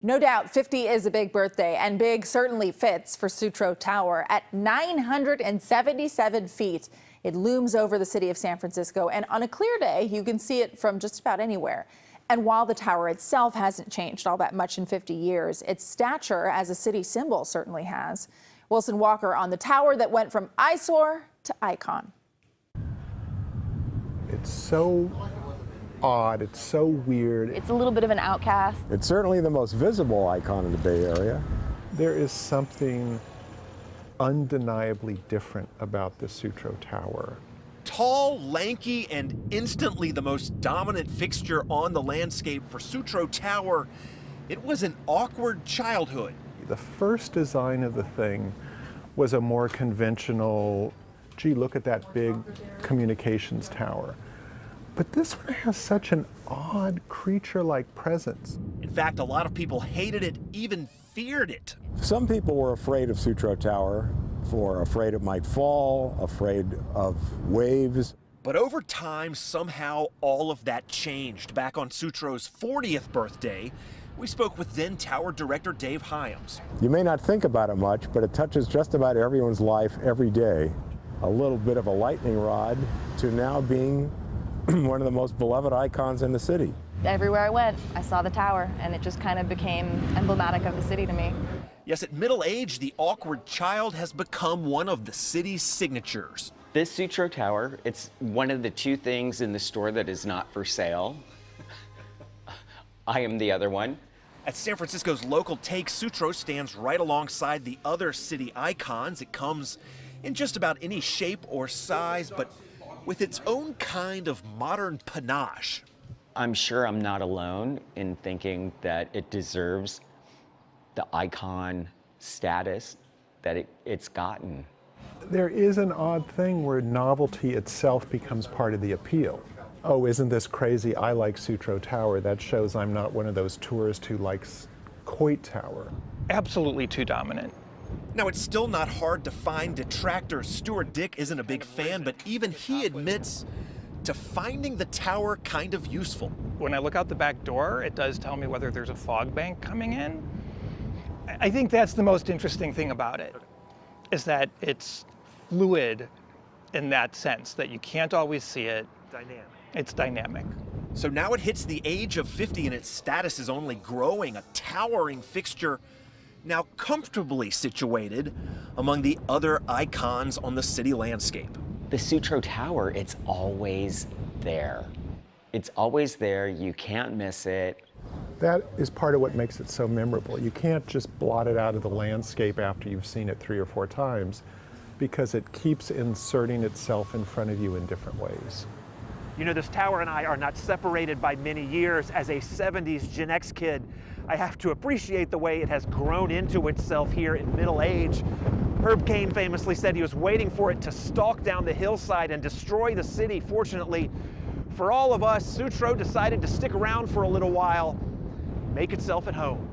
No doubt 50 is a big birthday, and big certainly fits for Sutro Tower. At 977 feet, it looms over the city of San Francisco, and on a clear day, you can see it from just about anywhere. And while the tower itself hasn't changed all that much in 50 years, its stature as a city symbol certainly has. Wilson Walker on the tower that went from eyesore to icon. It's so odd, it's so weird. It's a little bit of an outcast. It's certainly the most visible icon in the Bay Area. There is something undeniably different about the Sutro Tower. Tall, lanky, and instantly the most dominant fixture on the landscape for Sutro Tower, it was an awkward childhood. The first design of the thing was a more conventional, gee, look at that big communications tower. But this one has such an odd creature-like presence. In fact, a lot of people hated it, even feared it. Some people were afraid of Sutro Tower, afraid it might fall, afraid of waves. But over time, somehow all of that changed. Back on Sutro's 40th birthday, we spoke with then tower director Dave Hyams. You may not think about it much, but it touches just about everyone's life every day. A little bit of a lightning rod to now being one of the most beloved icons in the city. Everywhere I went, I saw the tower, and it just kind of became emblematic of the city to me. Yes, at middle age, the awkward child has become one of the city's signatures. This Sutro Tower, it's one of the two things in the store that is not for sale. I am the other one. At San Francisco's local take, Sutro stands right alongside the other city icons. It comes in just about any shape or size, but with its own kind of modern panache. I'm sure I'm not alone in thinking that it deserves the icon status that it's gotten. There is an odd thing where novelty itself becomes part of the appeal. Oh, isn't this crazy? I like Sutro Tower. That shows I'm not one of those tourists who likes Coit Tower. Absolutely too dominant. Now, it's still not hard to find detractors. Stuart Dick isn't a big fan, but even he admits to finding the tower kind of useful. When I look out the back door, it does tell me whether there's a fog bank coming in. I think that's the most interesting thing about it, is that it's fluid in that sense, that you can't always see it. Dynamic. It's dynamic. So now it hits the age of 50 and its status is only growing, a towering fixture now comfortably situated among the other icons on the city landscape. The Sutro Tower, it's always there. It's always there, you can't miss it. That is part of what makes it so memorable. You can't just blot it out of the landscape after you've seen it 3 or 4 times, because it keeps inserting itself in front of you in different ways. You know, this tower and I are not separated by many years. As a 70s Gen X kid, I have to appreciate the way it has grown into itself here in middle age. Herb Caen famously said he was waiting for it to stalk down the hillside and destroy the city. Fortunately, for all of us, Sutro decided to stick around for a little while, make itself at home.